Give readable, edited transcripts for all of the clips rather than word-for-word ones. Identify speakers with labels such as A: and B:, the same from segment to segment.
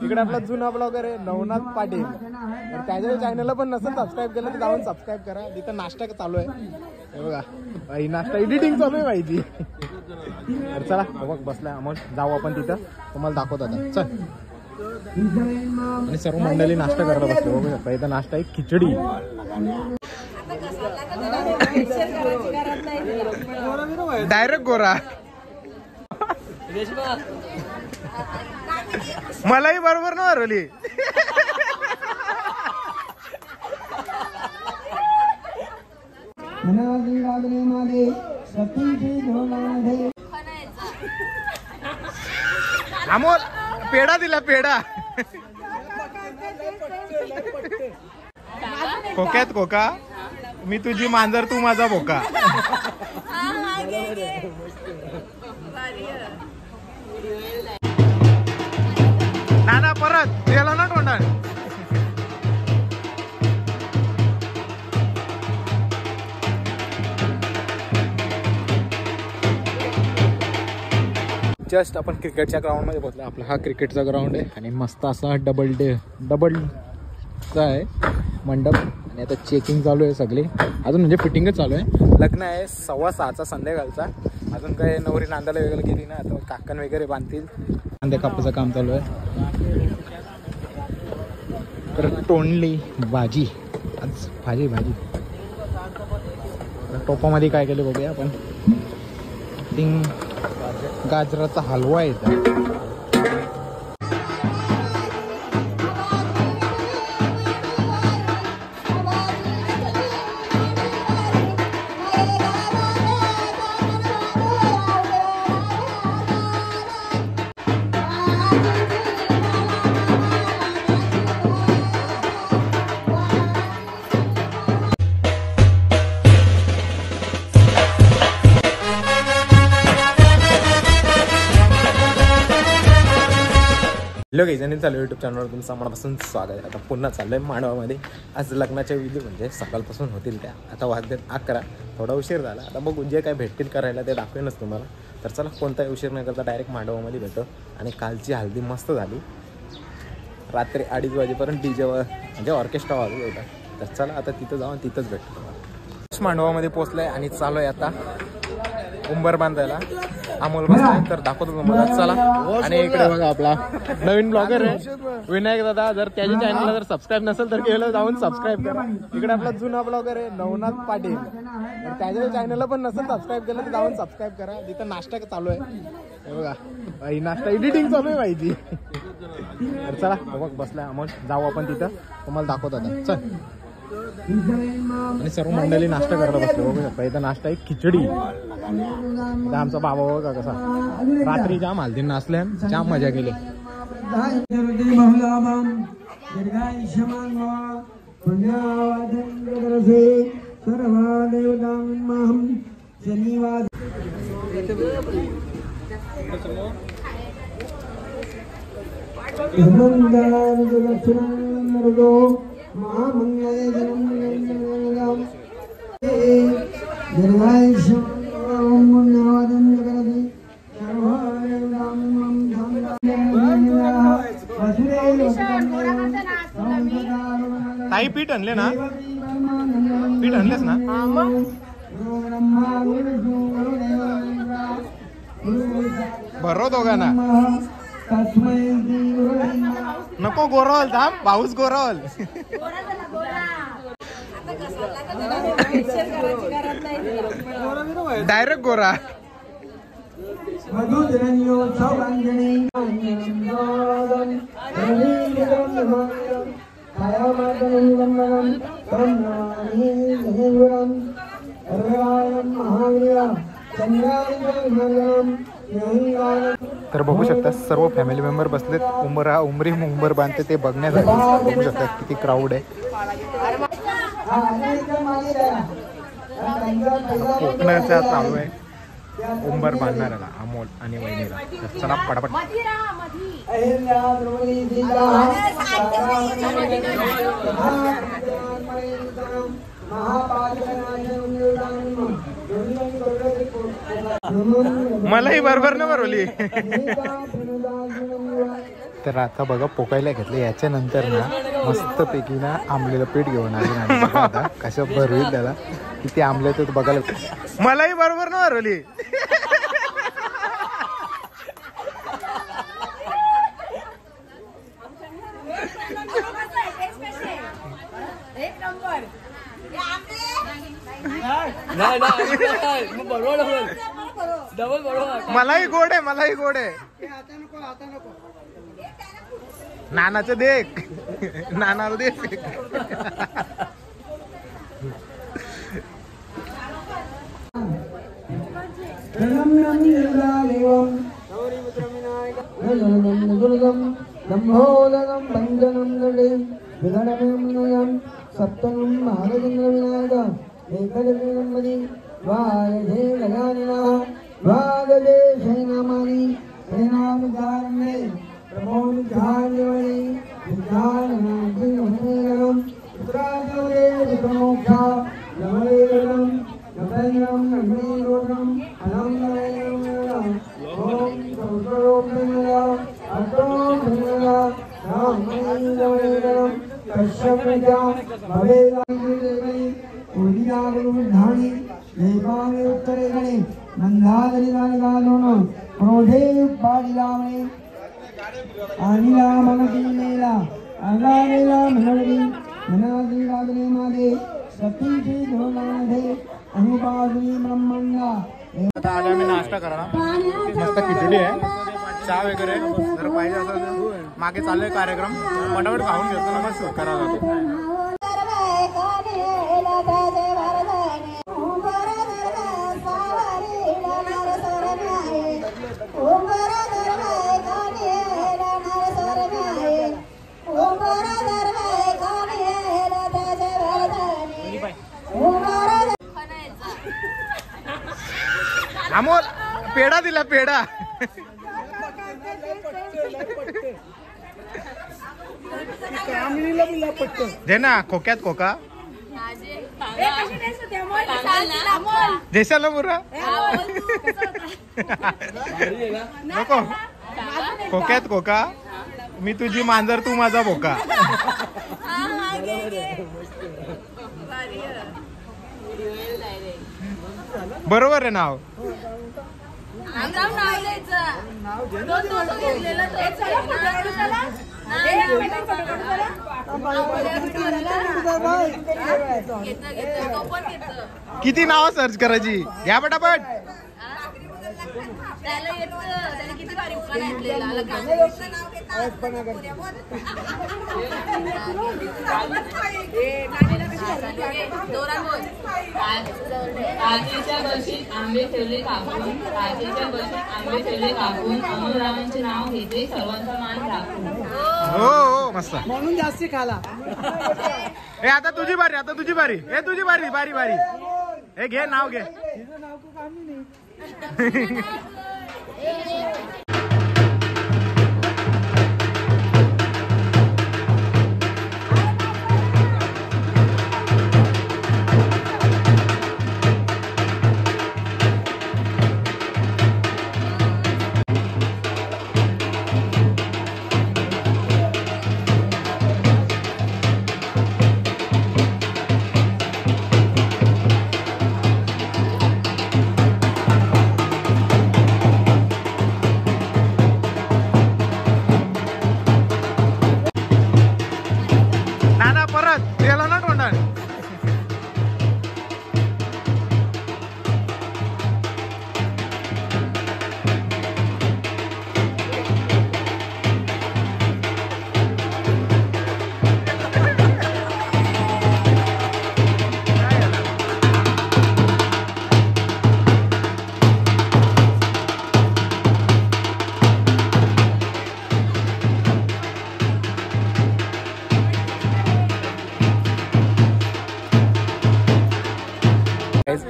A: इकडे आपला जुना ब्लॉगर आहे नवनाथ पाटील, तर त्याच्या चॅनलला पण नसेल सबस्क्राईब केलं तर जाऊन सबस्क्राईब करा. तिथं नाश्ता चालू आहे, हे बघा बाई नाश्ता एडिटिंग चालू आहे माहिती. तर चला बघ बसलाय अमोल, जाऊ आपण तिथं, तुम्हाला दाखवत आता. चल. आणि सर्व मंडळी नाश्ता करायला बसले. बघू शकता इथं नाश्ता आहे खिचडी. डायरेक्ट गोरा. मलाही बरोबर ना हरवली. अमोल पेढा दिला पेढा. खोक्यात खोका, मी तुझी मांजर तू माझा बोका. नाना परत गेला ना तोंडात. जस्ट आपण क्रिकेटच्या ग्राउंड मध्ये पोहोचलो. आपला हा क्रिकेटचा ग्राउंड आहे आणि मस्त असा डबलचा आहे मंडप. आणि आता चेकिंग चालू आहे सगळी, अजून म्हणजे फिटिंगच चालू आहे. लग्न आहे 6:15 संध्याकाळचा. अजून काय नवरी नांदायला वगैरे गेली ना, आता काकण वगैरे बांधतील. कांदे कापाचं काम चालू आहे. तर तोंडली भाजी, आज भाजी टोपामध्ये काय केलं बघूया आपण. गाजराचा हलवा येतो. हॅलो गाईज, चालू यूट्यूब चॅनलवर तुमचं मनापासून स्वागत आहे. आता पुन्हा चाललं आहे मांडवामध्ये. आज लग्नाच्या विधी म्हणजे सकाळपासून होतील त्या. आता वाजलेत 11, थोडा उशीर झाला. आता बघू जे काय भेटतील करायला ते दाखवेनच तुम्हाला. तर चला कोणताही उशीर न करता डायरेक्ट मांडवामध्ये भेटो. आणि कालची हल्दी मस्त झाली. रात्री 2:30 वाजेपर्यंत डीजेवर म्हणजे ऑर्केस्ट्रा वाजत होता. तर चला आता तिथं जाऊन तिथंच भेटतो तुम्हाला. मांडवामध्ये पोचलो आहे आणि चालू आहे आता उंबर बांधायला. अमोल बसलाय तर दाखवतो तुम्हाला. चला. आणि इकडे बघा आपला नवीन ब्लॉगर आहे विनायक दादा. जर त्याच्या चॅनलला जर सबस्क्राईब नसेल तर गेलं जाऊन सबस्क्राईब करा. इकडे आपला जुना ब्लॉगर आहे नवनाथ पाटील, तर त्याच्या चॅनलला पण नसेल सबस्क्राईब केलं तर जाऊन सबस्क्राईब करा. तिथं नाश्ता चालू आहे, हे बघा बाई नाश्ता एडिटिंग चालू आहे माहिती. तर चला बघ बसलाय अमोल, जाऊ आपण तिथं, तुम्हाला दाखवतो आता. चल. आणि सर्व मंडळी नाश्ता करायला बसले. बघू शकता इथं नाश्ता आहे खिचडी. आमचा बाबा बघा कसा रात्री जाम हल्दी नाचल्या, जाम मजा केली. ताई पीठ आणले ना, पीठ आणलेस ना. भरो दोघांना नको. गोरवल थांब, पाऊस गोरवल. डायरेक्ट गोरा. तर बघू शकता सर्व फॅमिली मेंबर बसलेत. उमरी उंबर बांधते ते बघण्यासाठी. बघू शकता किती क्राऊड आहे. कोकणाचा चालू आहे उंबर बांधणाऱ्याला अमोल आणि वहिनीला. तर चला पटापट. मलाही बरोबर ना बरवली.
B: तर आता बघा पोकायला घेतलं. याच्यानंतर ना मस्तपैकी ना आंबलेलं पीठ घेऊन आली आणि बघा आता कसं भरवील त्याला किती आंबले तर बघायला.
A: मलाही बरोबर ना हरवली. मलाही गोड आहे, मलाही गोड आहे. नानाचं देख, नानाला देख.
C: सप्तमं महाराजेंद्र विनायक एकदशेनंबरी वारधे गजानना वागदे शैनामानी शैनाविचारणे प्रमोदिचार्यवणे विचारणाधिवनेगणं पुत्राजोरे विप्रमोक्षा नमलेगणं नमलेगणं नमलेगणं अनंतलेगणं ओम सर्वरोपणया अतोपणया रामलेगणं कश्यपजा भवेदानि उदिनागुरुधानि देवानि उत्तरे गणे नंदादरि गानोनो क्रोधे पाडिलामणे आनिला मनतीलेला आगालेला मनवरी मनादी रागने मादे सतीची धोलामध्ये अनुपादनी ब्रह्मण्डा.
A: आता आज आम्ही नाश्ता करणार. मस्त खिचडी आहे, चहा वगैरे जर पाहिजे असं मागे चालू आहे कार्यक्रम. फटाफट खाऊन घेतो ना मस्त करायला जातो. अमोल पेढा दिला, पेढा. दे ना खोक्यात खोका. देशाला बुरा नको. खोक्यात खोका. मी तुझी मांजर, तू माझा बोका. बरोबर आहे नाव. किती नाव सर्च करायची या पटापट.
D: आजीच्या बशीत आंबे ठेवले कापून, आजीच्या बशीत आंबे ठेवले कापून, अमोलरावांचे नाव घेते सर्वांचा मान राखून.
A: हो हो मस्त.
C: म्हणून जास्ती खाला.
A: हे आता तुझी बारी, आता तुझी बारी. हे तुझी बारी, बारी बारी. हे घे नाव घे.
C: नाव को काम नाही.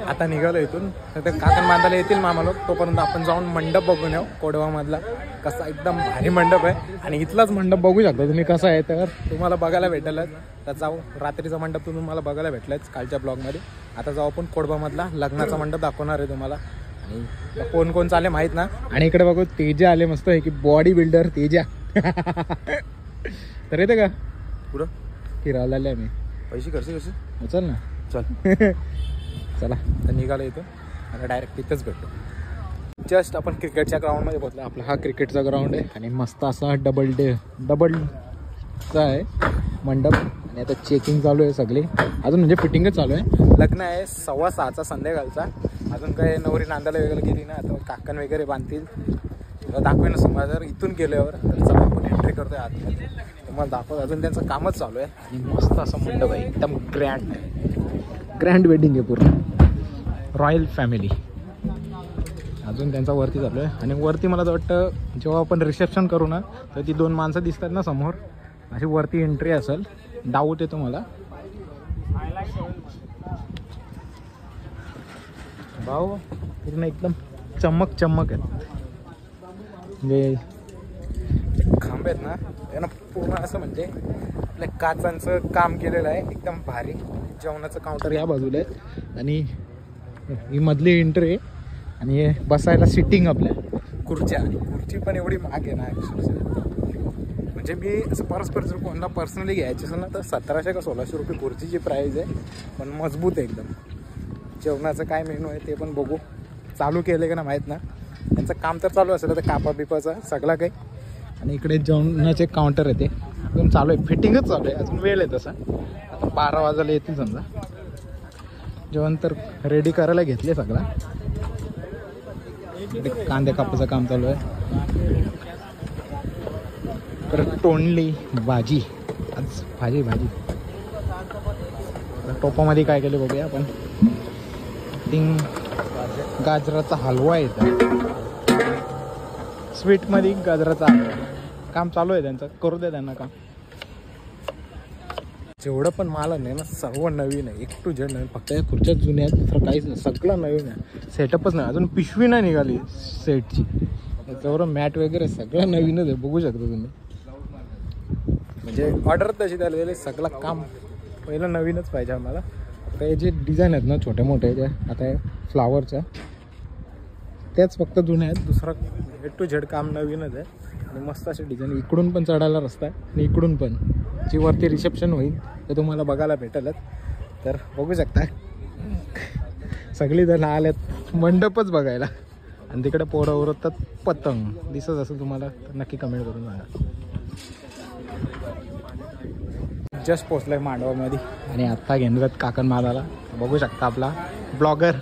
A: आता निघालो इथून. तर ते काकण बांधायला येतील मामा लोक, तोपर्यंत आपण जाऊन मंडप बघून येऊ. कोडवा मधला कसा एकदम भारी मंडप आहे आणि इथलाच मंडप बघू शकता तुम्ही कसा आहे. तर तुम्हाला बघायला भेटेलच. तर जाऊ, रात्रीचा मंडप तुम्हाला बघायला भेटलाच कालच्या ब्लॉगमध्ये. आता जाऊ आपण कोडवा मधला लग्नाचा मंडप दाखवणार आहे तुम्हाला. आणि कोण कोण चाले माहित ना. आणि इकडे बघू तेजा आले मस्त आहे की बॉडी बिल्डर तेजा.
B: तर येते का
A: पुढं
B: फिरायला आले आम्ही.
A: पैसे कसे
B: चल ना.
A: चल
B: चला.
A: तर निघालो इथून आता डायरेक्ट तिथंच भेटतो. जस्ट आपण क्रिकेटच्या ग्राउंडमध्ये पोहोचलो.
B: आपला हा क्रिकेटचा ग्राउंड आहे आणि मस्त असा डबलचा आहे मंडप. आणि आता चेकिंग चालू आहे सगळी, अजून म्हणजे फिटिंगच चालू आहे.
A: लग्न आहे 6:15 संध्याकाळचा. अजून काय नवरी नांदायला वगैरे गेली ना, आता काकण वगैरे बांधतील. तुला दाखवेन तुम्हाला जर इथून गेल्यावर. तर चला आपण एंट्री करतोय आतमध्ये, तुम्हाला दाखवतो. अजून त्यांचं कामच चालू आहे.
B: आणि मस्त असा मंडप आहे, एकदम ग्रँड वेडिंग आहे पूर्ण, रॉयल फॅमिली. अजून त्यांचा वरती चालू आहे. आणि वरती मला तर वाटतं जेव्हा आपण रिसेप्शन करू ना, तर ती 2 माणसं दिसतात ना समोर, अशी वरती एंट्री असेल. डाऊट येतो मला. भाऊ पूर्ण एकदम चमक आहेत. म्हणजे
A: खांब आहेत ना त्यांना पूर्ण असं म्हणजे आपल्या काचांचं काम केलेलं आहे, एकदम भारी. जेवणाचं काउंटर
B: या बाजूला आहे आणि ही मधली एंट्री आहे. आणि हे बसायला सिटिंग आपल्या
A: खुर्च्या. आणि खुर्ची पण एवढी महाग आहे ना अक्षरशः. म्हणजे मी असं परस्पर जर कोणाला पर्सनली घ्यायची असेल ना, तर 1700 का 1600 रुपये खुर्चीची प्राईज आहे. पण मजबूत आहे एकदम. जेवणाचं काय मेनू आहे ते पण बघू. चालू केलं का ना माहीत ना, त्यांचं काम तर चालू असेल तर कापा बिपाचं सगळं काही.
B: आणि इकडे जेवणाचे काउंटर आहे ते एकदम चालू आहे, फिटिंगच चालू आहे. अजून वेळ आहे तसा, आता 12 वाजायला येतील समजा. जेवण तर रेडी करायला घेतले सगळं. इकडे कांदे कापायचं काम चालू आहे. परत तोंडली भाजी, आज भाजी. टोपामध्ये काय केलं बघूया आपण. थिंग गाजराचा हलवा आहे, स्वीटमध्ये गाजराचा हलवा. काम चालू आहे त्यांचं, करू दे त्यांना काम.
A: जेवढं पण माल आहे ना सर्व नवीन आहे, A to Z नवीन.
B: फक्त या खुर्च्या जुन्या आहेत, दुसरं काहीच नाही, सगळं नवीन आहे. सेटअपच नाही, अजून पिशवी नाही निघाली सेटची. याच्यावर मॅट वगैरे सगळं नवीनच आहे, बघू शकता तुम्ही.
A: म्हणजे ऑर्डर तशी झालेली, सगळं काम पहिलं नवीनच पाहिजे आम्हाला.
B: आता हे जे डिझाईन आहेत ना छोट्या मोठ्या त्या आता फ्लावरच्या, त्याच फक्त जुन्या आहेत.
A: दुसरं A to Z काम नवीनच आहे.
B: आणि मस्त असे डिझाईन. इकडून पण चढायला रस्ता आहे आणि इकडून पण. जी वरती रिसेप्शन होईल ते तुम्हाला बघायला भेटेलच.
A: तर बघू शकता
B: सगळी जण आल्यात मंडपच बघायला. आणि तिकडे पोरं उरतात पतंग दिसत असेल तुम्हाला तर नक्की कमेंट करून सांगा.
A: जस्ट पोचलोय मांडवामध्ये.
B: आणि आत्ता घेणार काकण मालाला, बघू शकता आपला ब्लॉगर.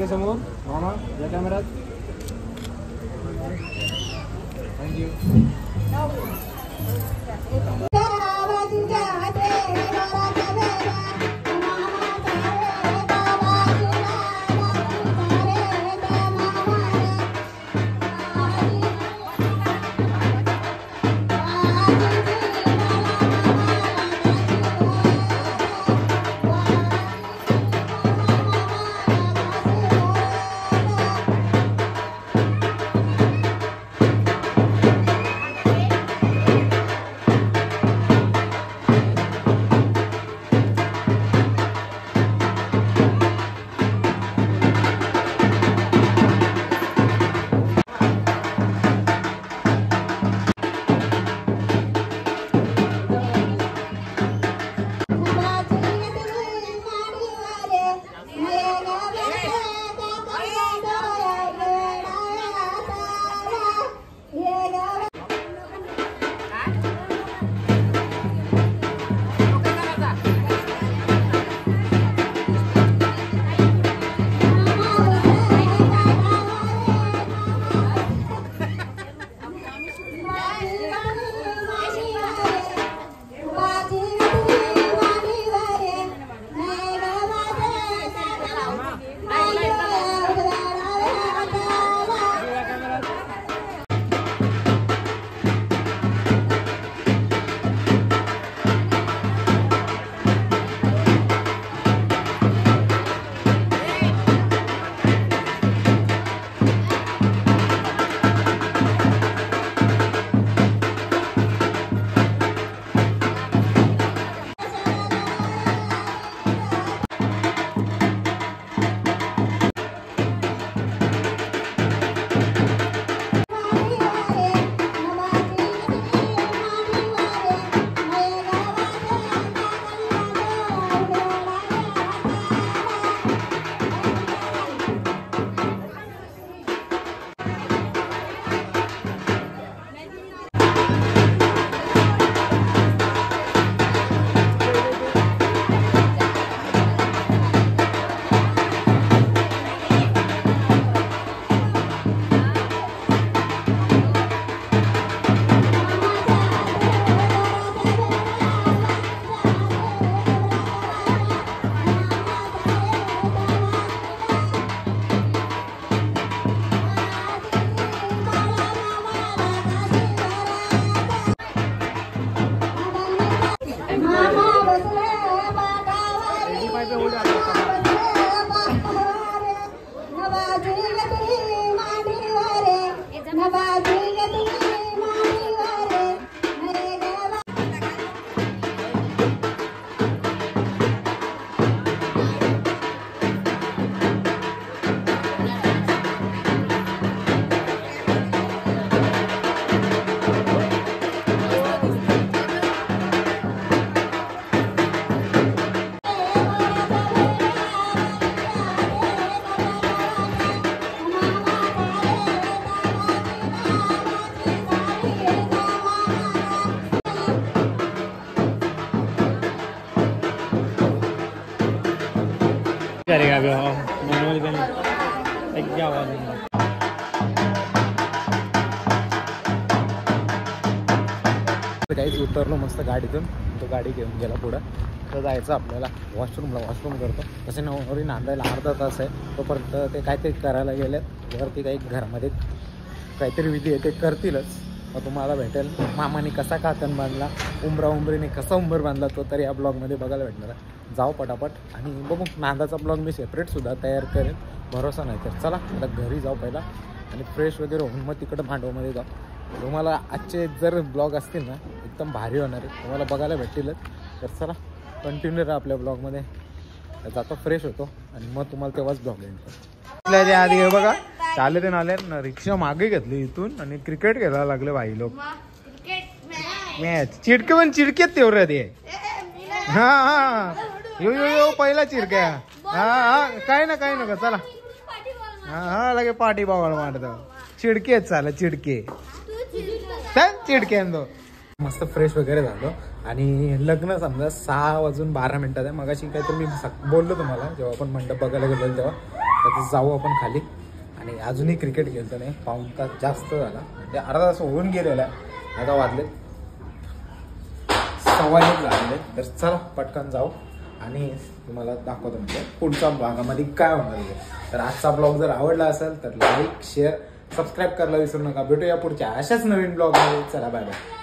A: समोर मामा या कॅमेरात. थँक्यू. काहीच उतरलो मस्त गाडीतून, तो गाडी घेऊन गेला पुढं. तर जायचं आपल्याला वॉशरूम करतो. तसे नवरी नांदायला अर्धा तास आहे, तोपर्यंत ते काहीतरी करायला गेले वरती. काही घरामध्ये काहीतरी विधी आहे ते करतीलच. मग तुम्हाला भेटेल मामाने कसा कातन बांधला, उंबरीने कसा उंबर बांधला, तो तर या ब्लॉगमध्ये बघायला भेटणार आहे. जाऊ पटापट आणि बघू. नांदाचा ब्लॉग मी सेपरेटसुद्धा तयार करेन, भरोसा नाही तर. चला आता घरी जाऊ पहिला आणि फ्रेश वगैरे होऊन मग तिकडं मांडवमध्ये जाऊ. तुम्हाला आजचे जर ब्लॉग असतील ना एकदम भारी होणार आहे, तुम्हाला बघायला भेटतीलच. तर चला कंटिन्यू राहा आपल्या ब्लॉगमध्ये. जातो फ्रेश होतो आणि मग तुम्हाला तेव्हाच ब्लॉग येईल. आधी हे बघा चालले ते नाले ना, रिक्षा मागे घेतली इथून आणि क्रिकेट खेळायला लागले भाई लोक. मॅच चिडके पण चिडकेत तेवढं ते. हा हा यो पहिला चिडक्या. हा काय ना काय नका चला. हा लगे पाठी बावळ मारतो. चिडकेच चाल चिडके चिडके मस्त फ्रेश वगैरे झालो आणि लग्न समजा 6:12 आहे. मगाशी काहीतरी मी बोललो तुम्हाला जेव्हा आपण मंडप बघायला गेलो तेव्हा. तर जाऊ आपण खाली आणि अजूनही क्रिकेट खेळतो नाही. पाऊण तास जास्त झाला, म्हणजे अर्धा तास होऊन गेलेला आहे. आता वाजले 1:15 झालेले. तर चला पटकन जाऊ आणि तुम्हाला दाखवतो म्हणजे पुढच्या भागामध्ये काय होणार आहे. तर आजचा ब्लॉग जर आवडला असेल तर लाईक शेअर सबस्क्राईब करायला विसरू नका. भेटूया पुढच्या अशाच नवीन ब्लॉगमध्ये. चला बाय बाय.